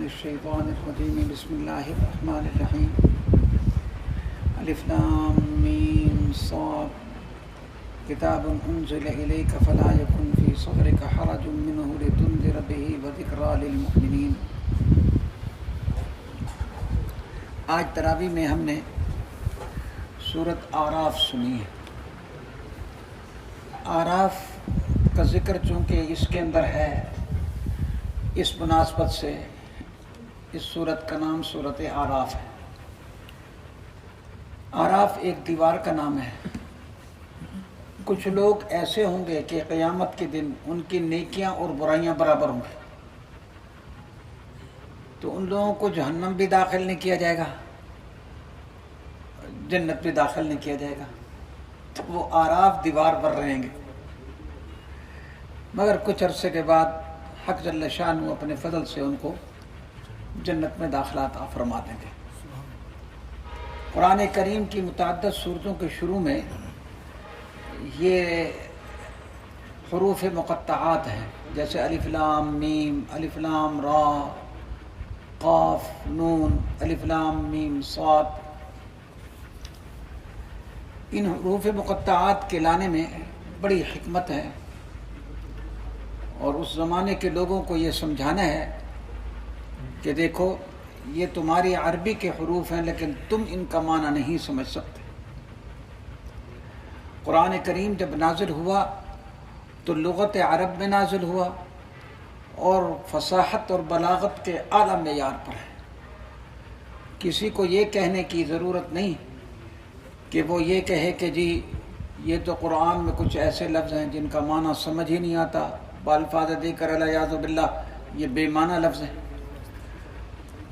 الشیطان الرجیم بسم اللہ الرحمن الرحیم الف لام میم صاد کتاب انزل الیک فلا یکن فی صدرک حرج منہ لتنذر به وذکریٰ للمؤمنین۔ آج تراویح میں ہم نے سورۃ اعراف سنی ہے۔ اعراف کا ذکر چونکہ اس کے اندر ہے، اس مناسبت سے اس سورت کا نام سورۃ اعراف ہے۔ اعراف ایک دیوار کا نام ہے۔ کچھ لوگ ایسے ہوں گے کہ قیامت کے دن ان کی نیکیاں اور برائیاں برابر ہوں گی، تو ان لوگوں کو جہنم بھی داخل نہیں کیا جائے گا، جنت بھی داخل نہیں کیا جائے گا، تو وہ اعراف دیوار پر رہیں گے۔ مگر کچھ عرصے کے بعد حق جل شانہ اپنے فضل سے ان کو جنت میں داخلہ عطا فرما دیں گے۔ قرآن کریم کی متعدد صورتوں کے شروع میں یہ حروف مقطعات ہیں، جیسے الف لام میم، الف لام را، قاف نون، الف لام میم صاد۔ ان حروف مقطعات کے لانے میں بڑی حکمت ہے، اور اس زمانے کے لوگوں کو یہ سمجھانا ہے کہ دیکھو یہ تمہاری عربی کے حروف ہیں، لیکن تم ان کا معنی نہیں سمجھ سکتے۔ قرآن کریم جب نازل ہوا تو لغت عرب میں نازل ہوا اور فصاحت اور بلاغت کے اعلیٰ معیار پر ہے۔ کسی کو یہ کہنے کی ضرورت نہیں کہ وہ یہ کہے کہ جی یہ تو قرآن میں کچھ ایسے لفظ ہیں جن کا معنی سمجھ ہی نہیں آتا، بالفاظ دیکر الیاذ باللہ یہ بے معنی لفظ ہیں۔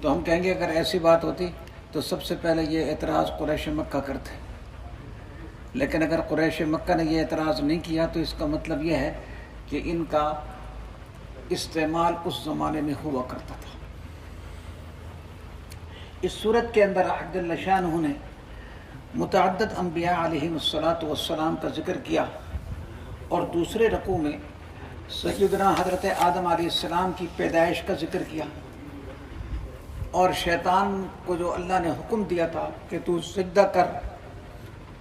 تو ہم کہیں گے اگر ایسی بات ہوتی تو سب سے پہلے یہ اعتراض قریش مکہ کرتے، لیکن اگر قریش مکہ نے یہ اعتراض نہیں کیا تو اس کا مطلب یہ ہے کہ ان کا استعمال اس زمانے میں ہوا کرتا تھا۔ اس صورت کے اندر حق جل شانہ نے متعدد انبیاء علیہم الصلاۃ والسلام کا ذکر کیا، اور دوسرے رکوع میں سیدنا حضرت آدم علیہ السلام کی پیدائش کا ذکر کیا، اور شیطان کو جو اللہ نے حکم دیا تھا کہ تو سجدہ کر،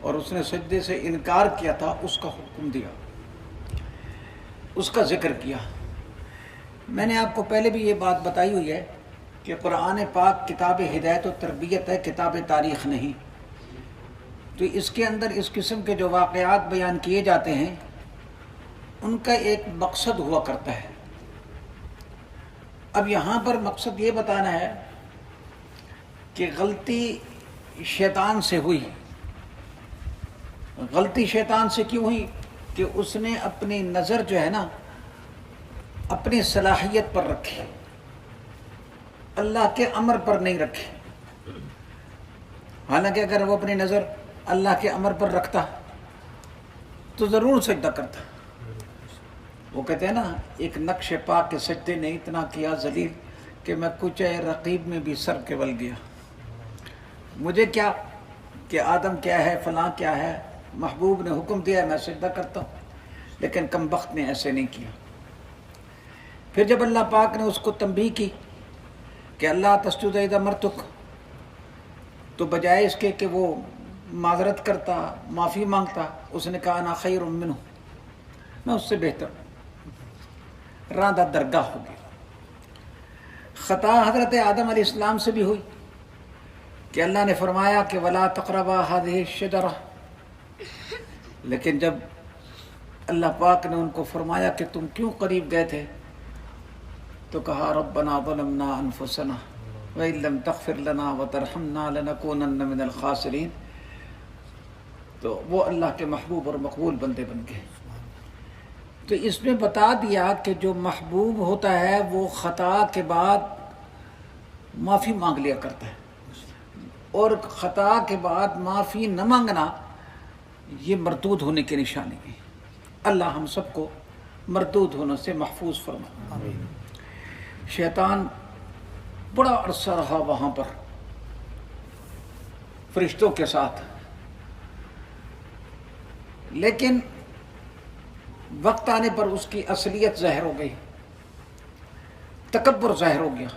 اور اس نے سجدے سے انکار کیا تھا، اس کا حکم دیا، اس کا ذکر کیا۔ میں نے آپ کو پہلے بھی یہ بات بتائی ہوئی ہے کہ قرآن پاک کتاب ہدایت و تربیت ہے، کتاب تاریخ نہیں۔ تو اس کے اندر اس قسم کے جو واقعات بیان کیے جاتے ہیں ان کا ایک مقصد ہوا کرتا ہے۔ اب یہاں پر مقصد یہ بتانا ہے کہ غلطی شیطان سے ہوئی۔ غلطی شیطان سے کیوں ہوئی؟ کہ اس نے اپنی نظر جو ہے نا اپنی صلاحیت پر رکھی، اللہ کے امر پر نہیں رکھی۔ حالانکہ اگر وہ اپنی نظر اللہ کے امر پر رکھتا تو ضرور سجدہ کرتا۔ وہ کہتے ہیں نا ایک نقش پاک کے سجدے نے اتنا کیا ذلیل کہ میں کوچہ رقیب میں بھی سر کے بل گیا۔ مجھے کیا کہ آدم کیا ہے، فلاں کیا ہے، محبوب نے حکم دیا ہے میں سجدہ کرتا ہوں، لیکن کم بخت نے ایسے نہیں کیا۔ پھر جب اللہ پاک نے اس کو تنبیہ کی کہ اللہ تسجد اذا امرتک، تو بجائے اس کے کہ وہ معذرت کرتا، معافی مانگتا، اس نے کہا انا خیر منہ، میں اس سے بہتر ہوں، راندہ درگاہ ہو گئی۔ خطا حضرت آدم علیہ السلام سے بھی ہوئی کہ اللہ نے فرمایا کہ ولا تقربا هذه الشجرة، لیکن جب اللہ پاک نے ان کو فرمایا کہ تم کیوں قریب گئے تھے، تو کہا ربنا ظلمنا انفسنا وان لم تغفر لنا وترحمنا لنكونن من الخاسرین۔ تو وہ اللہ کے محبوب اور مقبول بندے بن گئے۔ تو اس میں بتا دیا کہ جو محبوب ہوتا ہے وہ خطا کے بعد معافی مانگ لیا کرتا ہے، اور خطا کے بعد معافی نہ مانگنا یہ مردود ہونے کی نشانی ہے۔ اللہ ہم سب کو مردود ہونے سے محفوظ فرمائے۔ شیطان بڑا عرصہ رہا وہاں پر فرشتوں کے ساتھ، لیکن وقت آنے پر اس کی اصلیت ظاہر ہو گئی، تکبر ظاہر ہو گیا،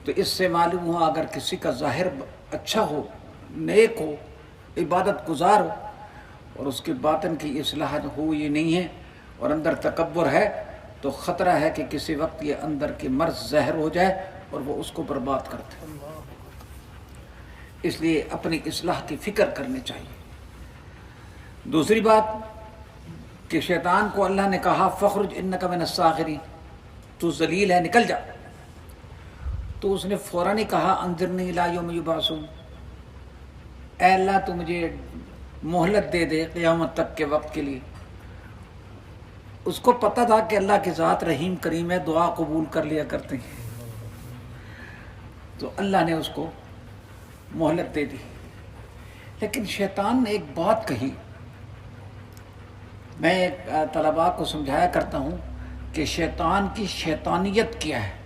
تو اس سے معلوم ہوا اگر کسی کا ظاہر اچھا ہو، نیک ہو، عبادت گزار ہو، اور اس کے باطن کی اصلاح ہو یہ نہیں ہے اور اندر تکبر ہے، تو خطرہ ہے کہ کسی وقت یہ اندر کی مرض زہر ہو جائے اور وہ اس کو برباد کر دے۔ اس لیے اپنی اصلاح کی فکر کرنی چاہیے۔ دوسری بات کہ شیطان کو اللہ نے کہا فخرج انک من الصاغرین، تو ذلیل ہے نکل جا، تو اس نے فوراً ہی کہا انظرنی الی یوم یبعثون، اے اللہ تو مجھے مہلت دے دے قیامت تک کے وقت کے لیے۔ اس کو پتہ تھا کہ اللہ کی ذات رحیم کریم ہے، دعا قبول کر لیا کرتے ہیں، تو اللہ نے اس کو مہلت دے دی۔ لیکن شیطان نے ایک بات کہی، میں طلباء کو سمجھایا کرتا ہوں کہ شیطان کی شیطانیت کیا ہے،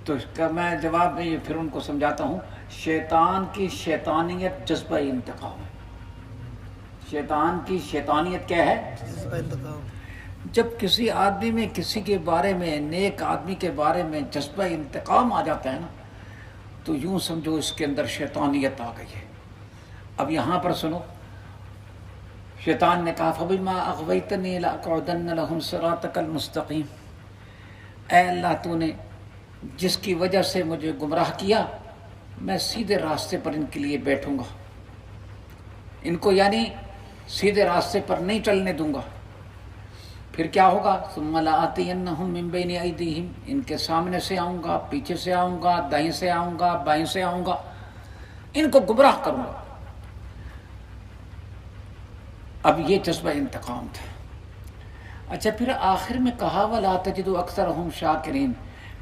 تو اس کا میں جواب میں پھر ان کو سمجھاتا ہوں۔ شیطان کی شیطانیت جذبہ انتقام ہے۔ شیطان کی شیطانیت کیا ہے؟ جذبہ انتقام۔ جب کسی آدمی میں، کسی کے بارے میں، نیک آدمی کے بارے میں جذبہ انتقام آ جاتا ہے نا، تو یوں سمجھو اس کے اندر شیطانیت آ گئی ہے۔ اب یہاں پر سنو، شیطان نے کہا فَبِمَا أَغْوَيْتَنِي لَأَقْعُدَنَّ لَهُمْ صِرَاطَكَ الْمُسْتَقِيمَ، اے اللہ تو نے جس کی وجہ سے مجھے گمراہ کیا، میں سیدھے راستے پر ان کے لیے بیٹھوں گا، ان کو یعنی سیدھے راستے پر نہیں چلنے دوں گا۔ پھر کیا ہوگا؟ ثُمَّ لَآتِيَنَّهُم مِّن بَيْنِ أَيْدِيهِمْ، ان کے سامنے سے آؤں گا، پیچھے سے آؤں گا، دائیں سے آؤں گا، بائیں سے آؤں گا، ان کو گمراہ کروں گا۔ اب یہ جذبہ انتقام تھا۔ اچھا پھر آخر میں کہا وَلَا تَجِدُ أَكْثَرَهُمْ شَاكِرِينَ،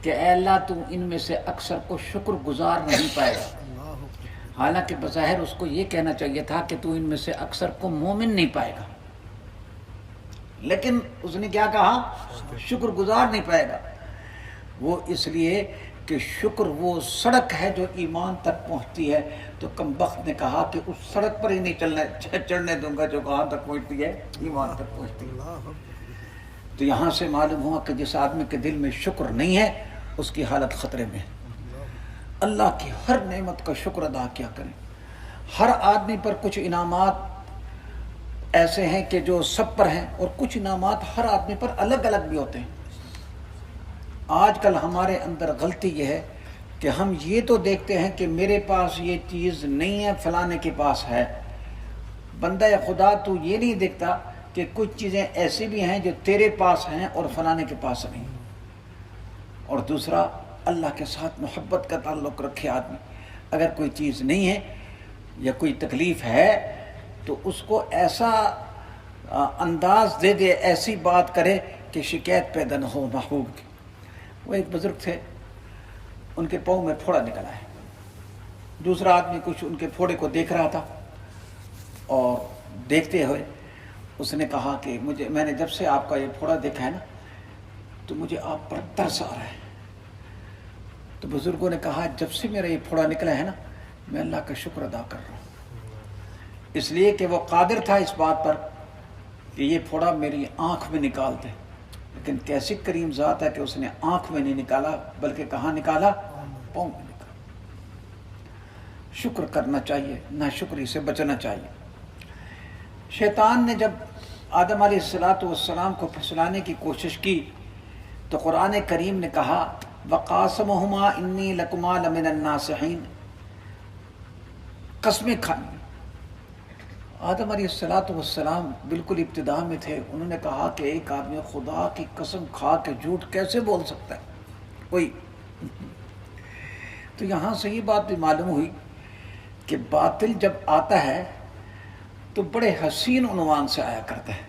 کہ اے اللہ تو ان میں سے اکثر کو شکر گزار نہیں پائے گا۔ حالانکہ بظاہر اس کو یہ کہنا چاہیے تھا کہ تو ان میں سے اکثر کو مومن نہیں پائے گا، لیکن اس نے کیا کہا؟ شکر گزار نہیں پائے گا۔ وہ اس لیے کہ شکر وہ سڑک ہے جو ایمان تک پہنچتی ہے، تو کم بخت نے کہا کہ اس سڑک پر ہی نہیں چڑھنے دوں گا جو کہاں تک پہنچتی ہے؟ ایمان تک پہنچتی ہے۔ تو یہاں سے معلوم ہوا کہ جس آدمی کے دل میں شکر نہیں ہے اس کی حالت خطرے میں ہے۔ اللہ کی ہر نعمت کا شکر ادا کیا کریں۔ ہر آدمی پر کچھ انعامات ایسے ہیں کہ جو سب پر ہیں، اور کچھ انعامات ہر آدمی پر الگ الگ بھی ہوتے ہیں۔ آج کل ہمارے اندر غلطی یہ ہے کہ ہم یہ تو دیکھتے ہیں کہ میرے پاس یہ چیز نہیں ہے، فلانے کے پاس ہے۔ بندہ خدا تو یہ نہیں دیکھتا کہ کچھ چیزیں ایسی بھی ہیں جو تیرے پاس ہیں اور فلانے کے پاس نہیں۔ اور دوسرا، اللہ کے ساتھ محبت کا تعلق رکھے آدمی، اگر کوئی چیز نہیں ہے یا کوئی تکلیف ہے تو اس کو ایسا انداز دے دے، ایسی بات کرے کہ شکایت پیدا نہ ہو محبوب کی۔ وہ ایک بزرگ تھے، ان کے پاؤں میں پھوڑا نکلا ہے، دوسرا آدمی کچھ ان کے پھوڑے کو دیکھ رہا تھا، اور دیکھتے ہوئے اس نے کہا کہ میں نے جب سے آپ کا یہ پھوڑا دیکھا ہے نا تو مجھے آپ پر ترس آ رہا ہے۔ تو بزرگوں نے کہا جب سے میرا یہ پھوڑا نکلا ہے نا میں اللہ کا شکر ادا کر رہا ہوں، اس لیے کہ وہ قادر تھا اس بات پر کہ یہ پھوڑا میری آنکھ میں نکال دے، لیکن کیسی کریم ذات ہے کہ اس نے آنکھ میں نہیں نکالا بلکہ کہاں نکالا؟ پاؤں میں نکالا۔ شکر کرنا چاہیے، ناشکری سے بچنا چاہیے۔ شیطان نے جب آدم علیہ السلام کو پھسلانے کی کوشش کی تو قرآن کریم نے کہا وَقَاسَمَهُمَا إِنِّي لَكُمَا لَمِنَ النَّاصِحِينَ، قسمیں کھانی۔ آدم علیہ السلام بالکل ابتدا میں تھے، انہوں نے کہا کہ ایک آدمی خدا کی قسم کھا کے جھوٹ کیسے بول سکتا ہے کوئی؟ تو یہاں سے یہ بات بھی معلوم ہوئی کہ باطل جب آتا ہے تو بڑے حسین عنوان سے آیا کرتا ہے،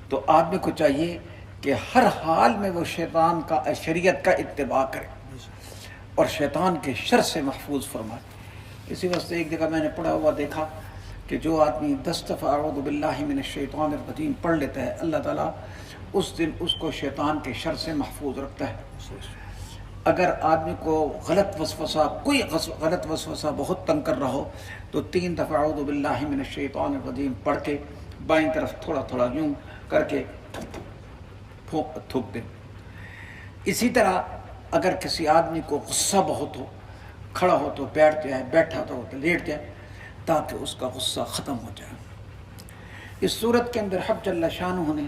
تو آدمی کو چاہیے کہ ہر حال میں وہ شیطان کا، شریعت کا اتباع کرے اور شیطان کے شر سے محفوظ فرمائے۔ اسی واسطے ایک جگہ میں نے پڑھا ہوا دیکھا کہ جو آدمی 10 دفعہ اعوذ باللہ من الشیطان الرجیم پڑھ لیتا ہے، اللہ تعالیٰ اس دن اس کو شیطان کے شر سے محفوظ رکھتا ہے۔ اگر آدمی کو غلط وسوسہ، کوئی غلط وسوسہ بہت تنگ کر رہا ہو تو 3 دفعہ اعوذ باللہ من الشیطان الرجیم پڑھ کے بائیں طرف تھوڑا تھوڑا یوں کر کے تھوک دیں۔ اسی طرح اگر کسی آدمی کو غصہ بہت ہو، کھڑا ہو تو بیٹھ جائے، بیٹھا تو لیٹ جائے، تاکہ اس کا غصہ ختم ہو جائے۔ اس صورت کے اندر حق جل شانہ نے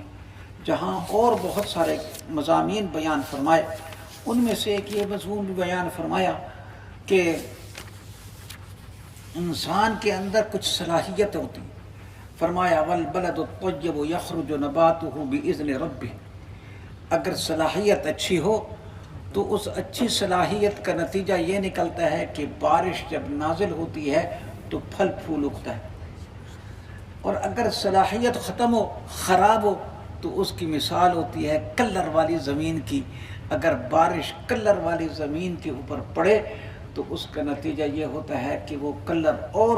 جہاں اور بہت سارے مضامین بیان فرمائے، ان میں سے ایک یہ مضمون بھی بیان فرمایا کہ انسان کے اندر کچھ صلاحیت ہوتی، فرمایا والبلد الطیب یخرج نباتہ باذن ربہ، اگر صلاحیت اچھی ہو تو اس اچھی صلاحیت کا نتیجہ یہ نکلتا ہے کہ بارش جب نازل ہوتی ہے تو پھل پھول اگتا ہے، اور اگر صلاحیت ختم ہو، خراب ہو، تو اس کی مثال ہوتی ہے کلر والی زمین کی، اگر بارش کلر والی زمین کے اوپر پڑے تو اس کا نتیجہ یہ ہوتا ہے کہ وہ کلر اور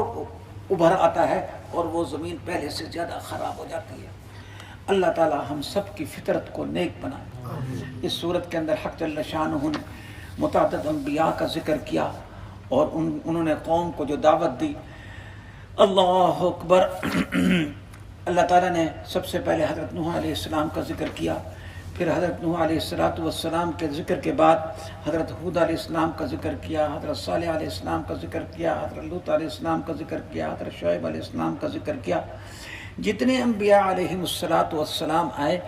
ابھر آتا ہے اور وہ زمین پہلے سے زیادہ خراب ہو جاتی ہے۔ اللہ تعالی ہم سب کی فطرت کو نیک بنائے۔ اس صورت کے اندر حق جل شانہ نے متعدد انبیاء کا ذکر کیا اور انہوں نے قوم کو جو دعوت دی، اللہ اکبر۔ اللہ تعالیٰ نے سب سے پہلے حضرت نوح علیہ السلام کا ذکر کیا، پھر حضرت نوح علیہ السلام کے ذکر کے بعد حضرت ہود علیہ السلام کا ذکر کیا، حضرت صالح علیہ السلام کا ذکر کیا، حضرت لوط علیہ السلام کا ذکر کیا، حضرت شعیب علیہ السلام کا ذکر کیا۔ جتنے انبیاء علیہم السلام آئے،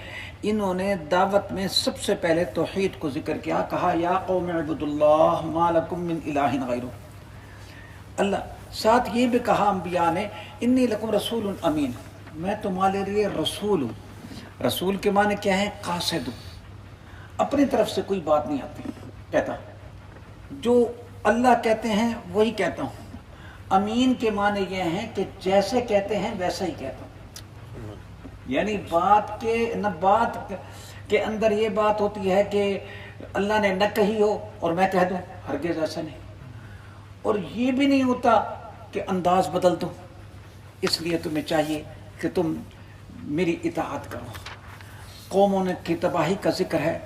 انہوں نے دعوت میں سب سے پہلے توحید کو ذکر کیا، کہا یا قوم اعبدوا اللہ ما لکم من الہ غیرہ۔ اللہ ساتھ یہ بھی کہا انبیاء نے انی لکم رسول امین، میں تمہارے لیے رسول ہوں۔ رسول کے معنی کیا ہے؟ قاصد ہوں، اپنی طرف سے کوئی بات نہیں آتی کہتا، جو اللہ کہتے ہیں وہی کہتا ہوں۔ امین کے معنی یہ ہیں کہ جیسے کہتے ہیں ویسا ہی کہتا ہوں، یعنی بات کے اندر یہ بات ہوتی ہے کہ اللہ نے نہ کہی ہو اور میں کہہ دوں، ہرگز ایسا نہیں۔ اور یہ بھی نہیں ہوتا کہ انداز بدل دو، اس لیے تمہیں چاہیے کہ تم میری اطاعت کرو۔ قوموں نے کی تباہی کا ذکر ہے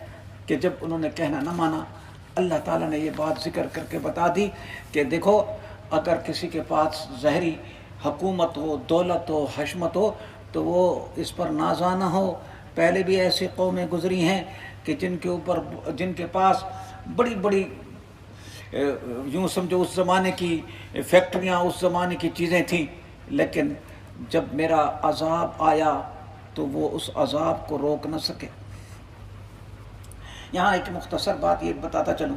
کہ جب انہوں نے کہنا نہ مانا، اللہ تعالیٰ نے یہ بات ذکر کر کے بتا دی کہ دیکھو اگر کسی کے پاس ظاہری حکومت ہو، دولت ہو، حشمت ہو تو وہ اس پر نازانہ ہو۔ پہلے بھی ایسی قومیں گزری ہیں کہ جن کے پاس بڑی بڑی یوں سمجھو اس زمانے کی فیکٹریاں، اس زمانے کی چیزیں تھیں، لیکن جب میرا عذاب آیا تو وہ اس عذاب کو روک نہ سکے۔ یہاں ایک مختصر بات یہ بتاتا چلوں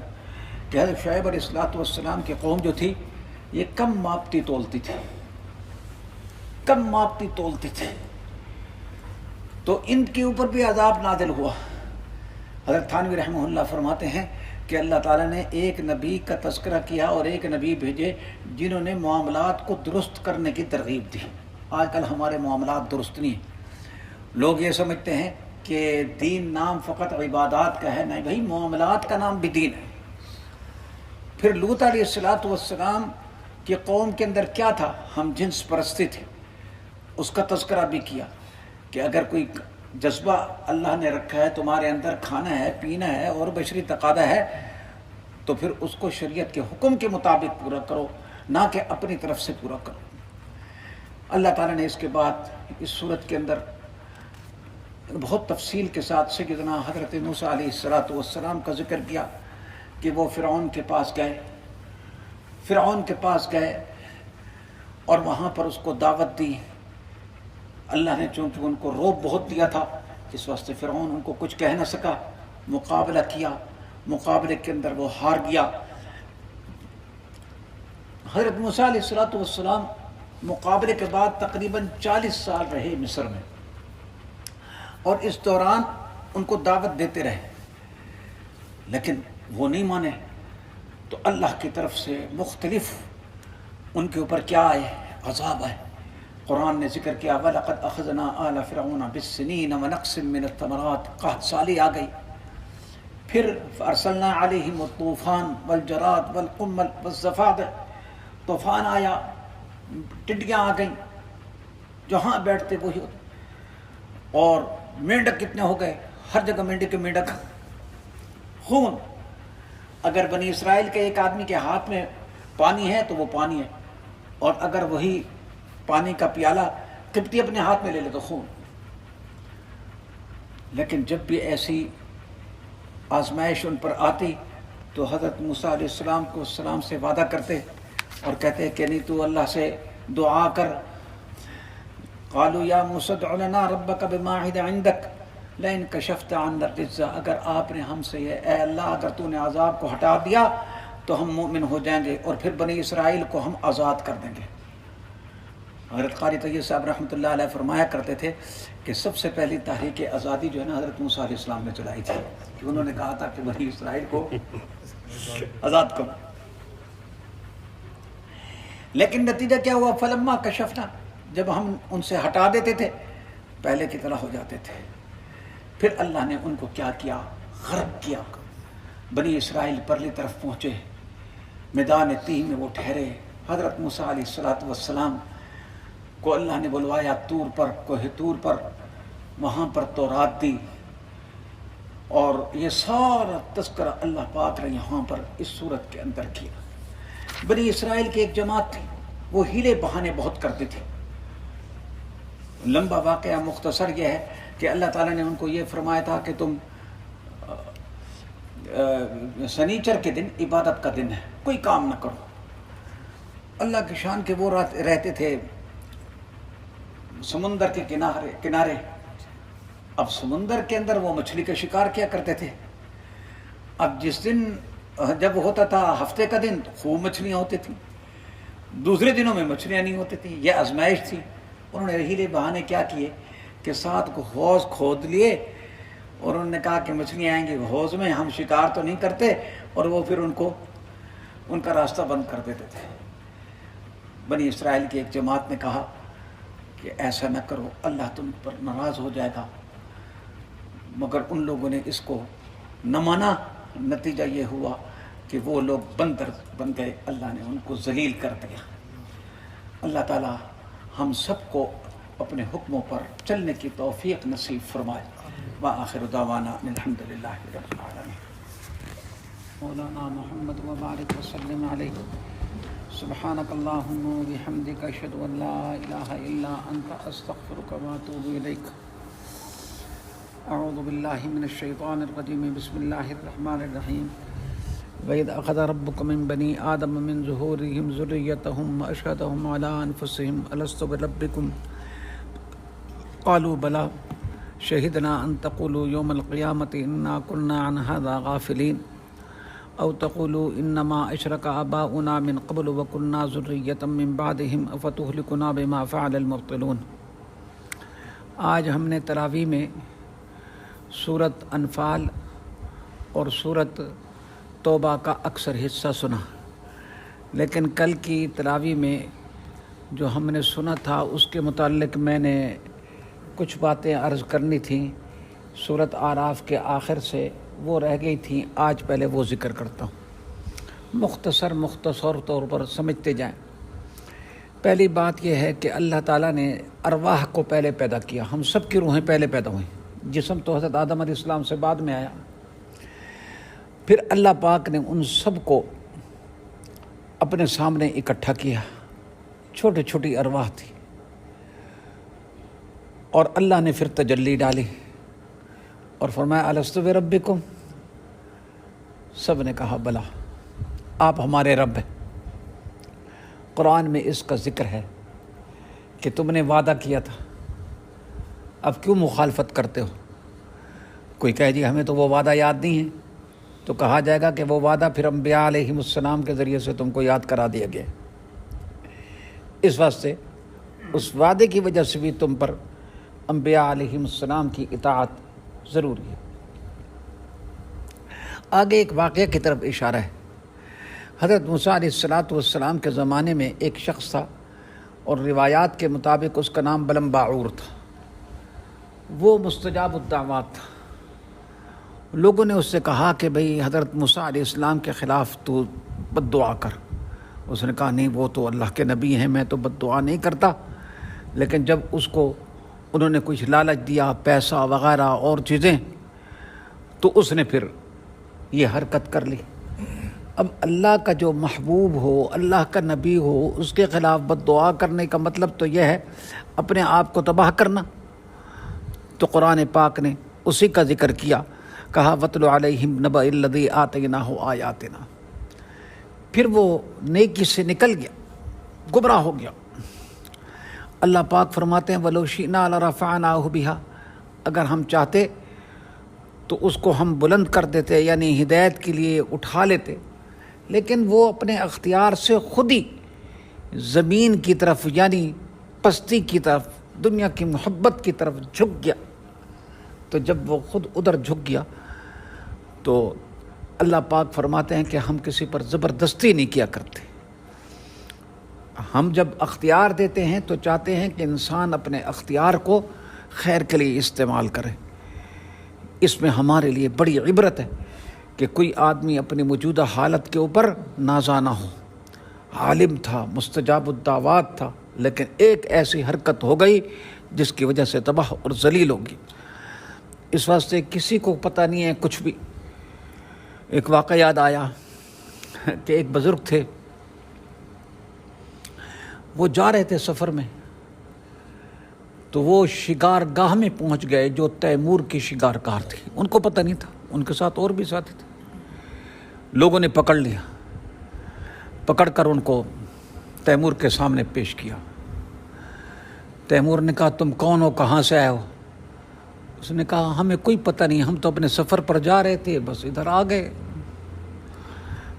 کہ حضرت شعیب علیہ السلام کی قوم جو تھی یہ کم ماپتی تولتی تھی، تو ان کے اوپر بھی عذاب نازل ہوا۔ حضرت تھانوی رحمہ اللہ فرماتے ہیں کہ اللہ تعالیٰ نے ایک نبی کا تذکرہ کیا اور ایک نبی بھیجے جنہوں نے معاملات کو درست کرنے کی ترغیب دی۔ آج کل ہمارے معاملات درست نہیں ہیں، لوگ یہ سمجھتے ہیں کہ دین نام فقط عبادات کا ہے، نہیں بھائی، معاملات کا نام بھی دین ہے۔ پھر لوط علیہ السلام کی قوم کے اندر کیا تھا؟ ہم جنس پرستی تھے، اس کا تذکرہ بھی کیا کہ اگر کوئی جذبہ اللہ نے رکھا ہے تمہارے اندر، کھانا ہے، پینا ہے اور بشری تقاضا ہے، تو پھر اس کو شریعت کے حکم کے مطابق پورا کرو، نہ کہ اپنی طرف سے پورا کرو۔ اللہ تعالیٰ نے اس کے بعد اس صورت کے اندر بہت تفصیل کے ساتھ سیدنا حضرت موسیٰ علیہ السلام کا ذکر کیا کہ وہ فرعون کے پاس گئے اور وہاں پر اس کو دعوت دی۔ اللہ نے چونکہ ان کو روب بہت دیا تھا، اس واسطے فرعون ان کو کچھ کہہ نہ سکا، مقابلہ کیا، مقابلے کے اندر وہ ہار گیا۔ حضرت موسیٰ علیہ السلام مقابلے کے بعد تقریباً 40 سال رہے مصر میں، اور اس دوران ان کو دعوت دیتے رہے، لیکن وہ نہیں مانے، تو اللہ کی طرف سے مختلف ان کے اوپر کیا آئے؟ عذاب آئے۔ قرآن نے ذکر کیا وَلَقَدْ أَخَذْنَا آلَ فِرْعَوْنَ بِالسِّنِينَ وَنَقْصٍ مِّنَ الثَّمَرَاتِ، قحط سالی آ گئی، پھر فَأَرْسَلْنَا عَلَيْهِمُ الطُّوفَانَ وَالْجَرَادَ وَالْقُمَّلَ وَالضَّفَادِعَ، طوفان آیا، ٹڈیاں آ گئیں، جہاں بیٹھتے وہی ہوتے، اور مینڈک کتنے ہو گئے، ہر جگہ مینڈک، خون۔ اگر بنی اسرائیل کے ایک آدمی کے ہاتھ میں پانی ہے تو وہ پانی ہے، اور اگر وہی پانی کا پیالہ قبطی اپنے ہاتھ میں لے لے تو خون۔ لیکن جب بھی ایسی آزمائش ان پر آتی تو حضرت موسیٰ علیہ السلام کو السلام سے وعدہ کرتے اور کہتے کہ نہیں تو اللہ سے دعا کر. قالوا یا موسیٰ ادع لنا ربک بما عہد عندک لئن کشفت عنا الرجز، اگر آپ نے ہم سے یہ اے اللہ اگر تو نے عذاب کو ہٹا دیا تو ہم مومن ہو جائیں گے اور پھر بنی اسرائیل کو ہم آزاد کر دیں گے. حضرت قاری طیب صاحب رحمۃ اللہ علیہ فرمایا کرتے تھے کہ سب سے پہلی تحریک آزادی جو ہے نا حضرت موسیٰ علیہ السلام نے چلائی تھی، کہ انہوں نے کہا تھا کہ بنی اسرائیل کو آزاد کرو. لیکن نتیجہ کیا ہوا؟ فلما کشفنا، جب ہم ان سے ہٹا دیتے تھے پہلے کی طرح ہو جاتے تھے. پھر اللہ نے ان کو کیا کیا؟ غرق کیا. بنی اسرائیل پرلی طرف پہنچے، میدان تیہ میں وہ ٹھہرے. حضرت موسیٰ علیہ السلام کو اللہ نے بلوایا طور پر، کوہ طور پر، وہاں پر تورات دی. اور یہ سارا تذکرہ اللہ پاک نے یہاں پر اس صورت کے اندر کیا. بنی اسرائیل کی ایک جماعت تھی، وہ ہیلے بہانے بہت کرتے تھے. لمبا واقعہ مختصر یہ ہے کہ اللہ تعالیٰ نے ان کو یہ فرمایا تھا کہ تم سنیچر کے دن عبادت کا دن ہے، کوئی کام نہ کرو. اللہ کی شان کے وہ رہتے تھے سمندر کے کنارے. اب سمندر کے اندر وہ مچھلی کا شکار کیا کرتے تھے. اب جس دن جب ہوتا تھا ہفتے کا دن تو خوب مچھلیاں ہوتی تھیں، دوسرے دنوں میں مچھلیاں نہیں ہوتی تھیں. یہ آزمائش تھی. انہوں نے ہیلے بہانے کیا کیے کہ 7 حوض کھود لیے اور انہوں نے کہا کہ مچھلیاں آئیں گی حوض میں، ہم شکار تو نہیں کرتے، اور وہ پھر ان کا راستہ بند کر دیتے تھے. بنی اسرائیل کی ایک جماعت نے کہا کہ ایسا نہ کرو، اللہ تم پر ناراض ہو جائے گا. مگر ان لوگوں نے اس کو نہ مانا. نتیجہ یہ ہوا کہ وہ لوگ بندر بن گئے، اللہ نے ان کو ذلیل کر دیا. اللہ تعالی ہم سب کو اپنے حکموں پر چلنے کی توفیق نصیب فرمائے. وآخر دعوانا الحمد للہ رب العالمین. مولانا محمد وبارک وسلم علیہ. سبحانک اللہم وبحمدک اشہد ان لا الہ الا انت استغفرک واتوب الیک. اعوذ باللہ من الشیطان الرجیم. بسم اللہ الرحمن الرحیم. وَإِذْ أَخَذَ رَبُّكَ مِنْ بَنِي آدَمَ مِنْ ظُهُورِهِمْ ذُرِّيَّتَهُمْ وَأَشْهَدَهُمْ عَلَىٰ أَنفُسِهِمْ أَلَسْتُ بِرَبِّكُمْ قَالُوا بَلَىٰ شَهِدْنَا أَن تَقُولُوا يَوْمَ الْقِيَامَةِ إِنَّا كُنَّا عَنْ هَٰذَا غَافِلِينَ أَوْ تَقُولُوا إِنَّمَا أَشْرَكَ آبَاؤُنَا مِنْ قَبْلُ وَكُنَّا ذُرِّيَّةً مِنْ بَعْدِهِمْ أَفَتُهْلِكُنَا بِمَا فَعَلَ الْمُبْطِلُونَ. آج ہم نے تراویح میں سورت انفال اور سورت توبہ کا اکثر حصہ سنا، لیکن کل کی تراویح میں جو ہم نے سنا تھا اس کے متعلق میں نے کچھ باتیں عرض کرنی تھیں. سورت آراف کے آخر سے وہ رہ گئی تھیں، آج پہلے وہ ذکر کرتا ہوں. مختصر طور پر سمجھتے جائیں. پہلی بات یہ ہے کہ اللہ تعالیٰ نے ارواح کو پہلے پیدا کیا. ہم سب کی روحیں پہلے پیدا ہوئیں. جسم تو حضرت آدم علیہ السلام سے بعد میں آیا. پھر اللہ پاک نے ان سب کو اپنے سامنے اکٹھا کیا. چھوٹی چھوٹی ارواح تھی اور اللہ نے پھر تجلی ڈالی اور فرمایا الستو بربکم. سب نے کہا بلا، آپ ہمارے رب ہیں. قرآن میں اس کا ذکر ہے کہ تم نے وعدہ کیا تھا، اب کیوں مخالفت کرتے ہو؟ کوئی کہے جی ہمیں تو وہ وعدہ یاد نہیں ہے، تو کہا جائے گا کہ وہ وعدہ پھر انبیاء علیہم السلام کے ذریعے سے تم کو یاد کرا دیا گیا. اس واسطے اس وعدے کی وجہ سے بھی تم پر انبیاء علیہم السلام کی اطاعت ضروری ہے. آگے ایک واقعہ کی طرف اشارہ ہے. حضرت موسیٰ علیہ السلام کے زمانے میں ایک شخص تھا اور روایات کے مطابق اس کا نام بلم باعور تھا. وہ مستجاب الدعوات تھا. لوگوں نے اس سے کہا کہ بھئی حضرت موسیٰ علیہ السلام کے خلاف تو بد دعا کر. اس نے کہا نہیں، وہ تو اللہ کے نبی ہیں، میں تو بد دعا نہیں کرتا. لیکن جب اس کو انہوں نے کچھ لالچ دیا، پیسہ وغیرہ اور چیزیں، تو اس نے پھر یہ حرکت کر لی. اب اللہ کا جو محبوب ہو، اللہ کا نبی ہو، اس کے خلاف بد دعا کرنے کا مطلب تو یہ ہے اپنے آپ کو تباہ کرنا. تو قرآن پاک نے اسی کا ذکر کیا. کہا وَاتْلُ عَلَيْهِمْ نَبَأَ الَّذِي آتَيْنَاهُ آیَاتِنَا، پھر وہ نیکی سے نکل گیا، گمراہ ہو گیا۔ اللہ پاک فرماتے ہیں وَلَوْ شِئْنَا لَرَفَعْنَاهُ بِهَا، اگر ہم چاہتے تو اس کو ہم بلند کر دیتے، یعنی ہدایت کے لیے اٹھا لیتے، لیکن وہ اپنے اختیار سے خود ہی زمین کی طرف یعنی پستی کی طرف، دنیا کی محبت کی طرف جھک گیا۔ تو جب وہ خود ادھر جھک گیا تو اللہ پاک فرماتے ہیں کہ ہم کسی پر زبردستی نہیں کیا کرتے، ہم جب اختیار دیتے ہیں تو چاہتے ہیں کہ انسان اپنے اختیار کو خیر کے لیے استعمال کرے۔ اس میں ہمارے لیے بڑی عبرت ہے کہ کوئی آدمی اپنی موجودہ حالت کے اوپر نازانہ ہو، عالم تھا، مستجاب الدعوات تھا، لیکن ایک ایسی حرکت ہو گئی جس کی وجہ سے تباہ اور ذلیل ہوگی۔ اس واسطے کسی کو پتہ نہیں ہے کچھ بھی۔ ایک واقعہ یاد آیا کہ ایک بزرگ تھے، وہ جا رہے تھے سفر میں، تو وہ شکار گاہ میں پہنچ گئے جو تیمور کی شکار گاہ تھی۔ ان کو پتہ نہیں تھا، ان کے ساتھ اور بھی ساتھی تھے۔ لوگوں نے پکڑ لیا، پکڑ کر ان کو تیمور کے سامنے پیش کیا۔ تیمور نے کہا تم کون ہو، کہاں سے آئے ہو؟ اس نے کہا ہمیں کوئی پتہ نہیں، ہم تو اپنے سفر پر جا رہے تھے، بس ادھر آ گئے۔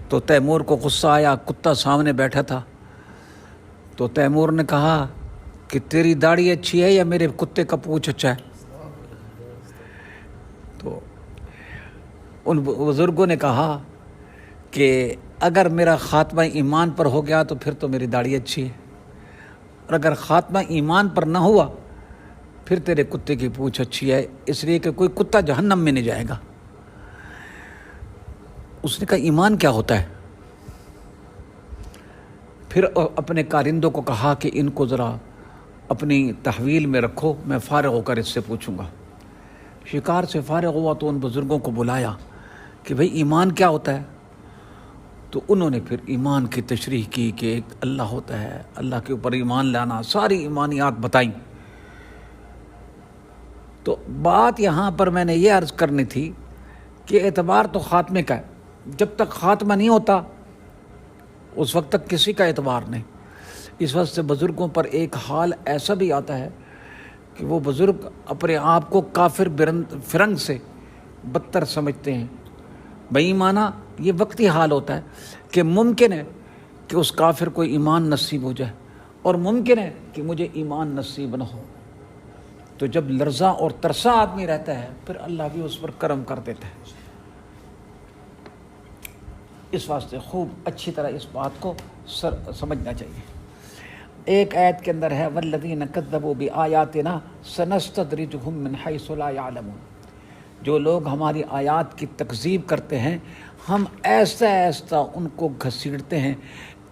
تو تیمور کو غصہ آیا، کتا سامنے بیٹھا تھا، تو تیمور نے کہا کہ تیری داڑھی اچھی ہے یا میرے کتے کا پونچھ اچھا ہے؟ تو ان بزرگوں نے کہا کہ اگر میرا خاتمہ ایمان پر ہو گیا تو پھر تو میری داڑھی اچھی ہے، اور اگر خاتمہ ایمان پر نہ ہوا پھر تیرے کتے کی پونچھ اچھی ہے، اس لیے کہ کوئی کتا جہنم میں نہیں جائے گا۔ اس نے کہا ایمان کیا ہوتا ہے؟ پھر اپنے کارندوں کو کہا کہ ان کو ذرا اپنی تحویل میں رکھو، میں فارغ ہو کر اس سے پوچھوں گا۔ شکار سے فارغ ہوا تو ان بزرگوں کو بلایا کہ بھئی ایمان کیا ہوتا ہے؟ تو انہوں نے پھر ایمان کی تشریح کی کہ ایک اللہ ہوتا ہے، اللہ کے اوپر ایمان لانا، ساری ایمانیات بتائیں۔ تو بات یہاں پر میں نے یہ عرض کرنی تھی کہ اعتبار تو خاتمے کا ہے، جب تک خاتمہ نہیں ہوتا اس وقت تک کسی کا اعتبار نہیں۔ اس وجہ سے بزرگوں پر ایک حال ایسا بھی آتا ہے کہ وہ بزرگ اپنے آپ کو کافر فرنگ سے بدتر سمجھتے ہیں۔ بے ایمانہ یہ وقتی حال ہوتا ہے کہ ممکن ہے کہ اس کافر کو ایمان نصیب ہو جائے، اور ممکن ہے کہ مجھے ایمان نصیب نہ ہو۔ تو جب لرزاں اور ترسا آدمی رہتا ہے پھر اللہ بھی اس پر کرم کر دیتا ہے۔ اس واسطے خوب اچھی طرح اس بات کو سمجھنا چاہیے۔ ایک آیت کے اندر ہے وَالَّذِينَ كَذَّبُوا بِآيَاتِنَا سَنَسْتَدْرِجُهُم مِّنْ حَيْثُ لَا يَعْلَمُونَ، جو لوگ ہماری آیات کی تکذیب کرتے ہیں ہم ایسا ایسا ان کو گھسیٹتے ہیں،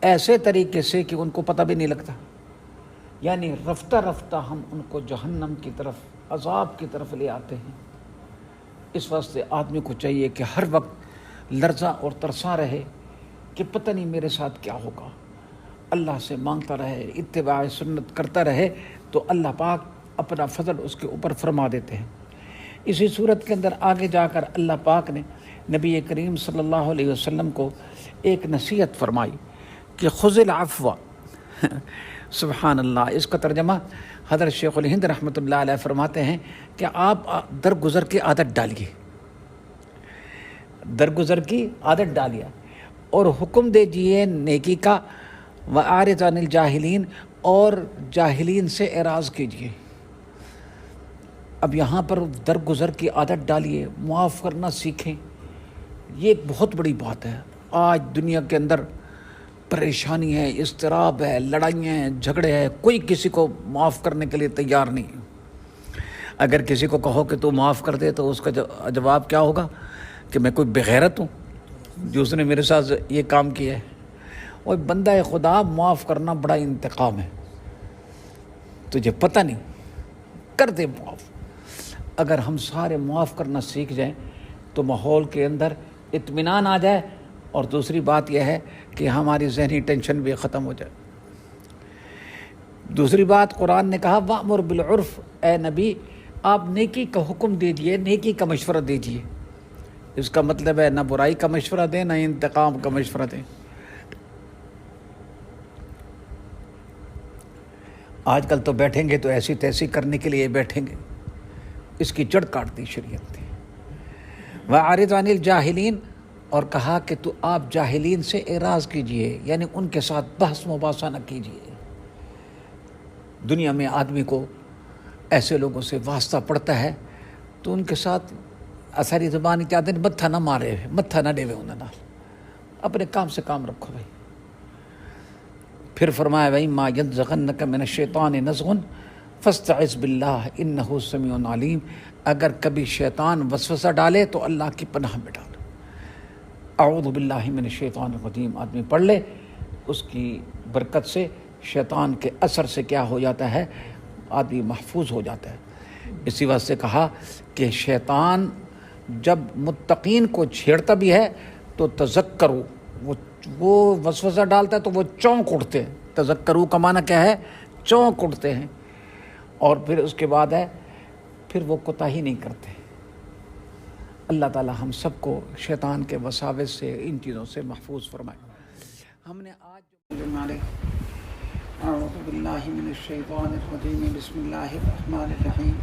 ایسے طریقے سے کہ ان کو پتہ بھی نہیں لگتا، یعنی رفتہ رفتہ ہم ان کو جہنم کی طرف، عذاب کی طرف لے آتے ہیں۔ اس واسطے آدمی کو چاہیے کہ ہر وقت لرزا اور ترسا رہے کہ پتہ نہیں میرے ساتھ کیا ہوگا، اللہ سے مانگتا رہے، اتباع سنت کرتا رہے، تو اللہ پاک اپنا فضل اس کے اوپر فرما دیتے ہیں۔ اسی صورت کے اندر آگے جا کر اللہ پاک نے نبی کریم صلی اللہ علیہ وسلم کو ایک نصیحت فرمائی کہ خذ العفو۔ سبحان اللہ، اس کا ترجمہ حضرت شیخ الہند رحمۃ اللہ علیہ فرماتے ہیں کہ آپ درگزر کی عادت ڈالیے، درگزر کی عادت ڈالیے اور حکم دے دیجیے نیکی کا، وَأَعْرِضْ عَنِ الْجَاهِلِينَ، اور جاہلین سے اعراض کیجیے۔ اب یہاں پر درگزر کی عادت ڈالیے، معاف کرنا سیکھیں۔ یہ ایک بہت بڑی بات ہے۔ آج دنیا کے اندر پریشانی ہے، اضطراب ہے، لڑائیاں ہیں، جھگڑے ہیں، کوئی کسی کو معاف کرنے کے لیے تیار نہیں۔ اگر کسی کو کہو کہ تو معاف کر دے تو اس کا جواب کیا ہوگا کہ میں کوئی بغیرت ہوں جو اس نے میرے ساتھ یہ کام کیا ہے۔ اور بندہ خدا، معاف کرنا بڑا انتقام ہے، تجھے پتہ نہیں، کر دے معاف۔ اگر ہم سارے معاف کرنا سیکھ جائیں تو ماحول کے اندر اطمینان آ جائے، اور دوسری بات یہ ہے کہ ہماری ذہنی ٹینشن بھی ختم ہو جائے۔ دوسری بات قرآن نے کہا وَأْمُرْ بِالْعُرْفِ، اے نبی آپ نیکی کا حکم دیجئے، نیکی کا مشورہ دیجئے۔ اس کا مطلب ہے نہ برائی کا مشورہ دیں نہ انتقام کا مشورہ دیں۔ آج کل تو بیٹھیں گے تو ایسی تیسی کرنے کے لیے بیٹھیں گے، اس کی جڑ کاٹ دی شریعت نے۔ وَأَعْرِضْ عَنِ الْجَاهِلِينَ، اور کہا کہ تو آپ جاہلین سے اعراض کیجئے، یعنی ان کے ساتھ بحث مباحثہ نہ کیجئے۔ دنیا میں آدمی کو ایسے لوگوں سے واسطہ پڑتا ہے تو ان کے ساتھ اثری زبانی چاہتے ہیں متھا نہ مارے، متھا نہ ڈیوے انہوں نے، اپنے کام سے کام رکھو بھائی۔ پھر فرمایا وَإِمَّا يَنزَغَنَّكَ مِنَ الشَّيْطَانِ نَزْغٌ فَاسْتَعِذْ بِاللَّهِ إِنَّهُ سَمِيعٌ عَلِيمٌ، اگر کبھی شیطان وسوسہ ڈالے تو اللہ کی پناہ میں ڈالو۔ اعوذ باللہ من الشیطان الرجیم آدمی پڑھ لے، اس کی برکت سے شیطان کے اثر سے کیا ہو جاتا ہے، آدمی محفوظ ہو جاتا ہے۔ اسی واسطے کہا کہ شیطان جب متقین کو چھیڑتا بھی ہے تو تذکرو، وہ وسوسہ ڈالتا ہے تو وہ چونک اٹھتے ہیں۔ تذکرو کا معنی کیا ہے؟ چونک اٹھتے ہیں، اور پھر اس کے بعد ہے پھر وہ کوتاہی نہیں کرتے۔ اللہ تعالی ہم سب کو شیطان کے وساوس سے، ان چیزوں سے محفوظ فرمائے۔ ہم نے آج اعوذ باللہ من الشیطان الرجیم بسم اللہ الرحمن الرحیم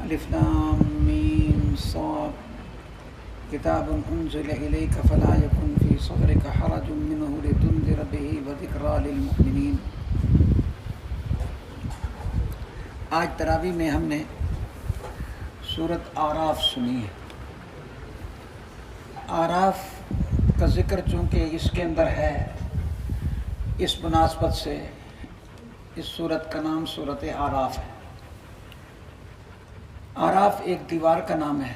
الف لام میم صاد کتاب انزل الیک فلا یکن فی صدرک حرج منہ لتنذر بہ وذکریٰ للمؤمنین۔ آج تراویح میں ہم نے سورۃ اعراف سنی ہے۔ اعراف کا ذکر چونکہ اس کے اندر ہے، اس مناسبت سے اس سورت کا نام سورۃ اعراف ہے۔ اعراف ایک دیوار کا نام ہے۔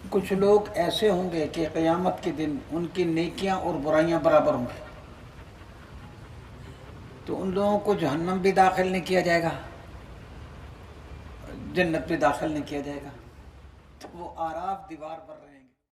کچھ لوگ ایسے ہوں گے کہ قیامت کے دن ان کی نیکیاں اور برائیاں برابر ہوں گی، تو ان لوگوں کو جہنم بھی داخل نہیں کیا جائے گا، جنت بھی داخل نہیں کیا جائے گا، تو وہ اعراف دیوار پر رہے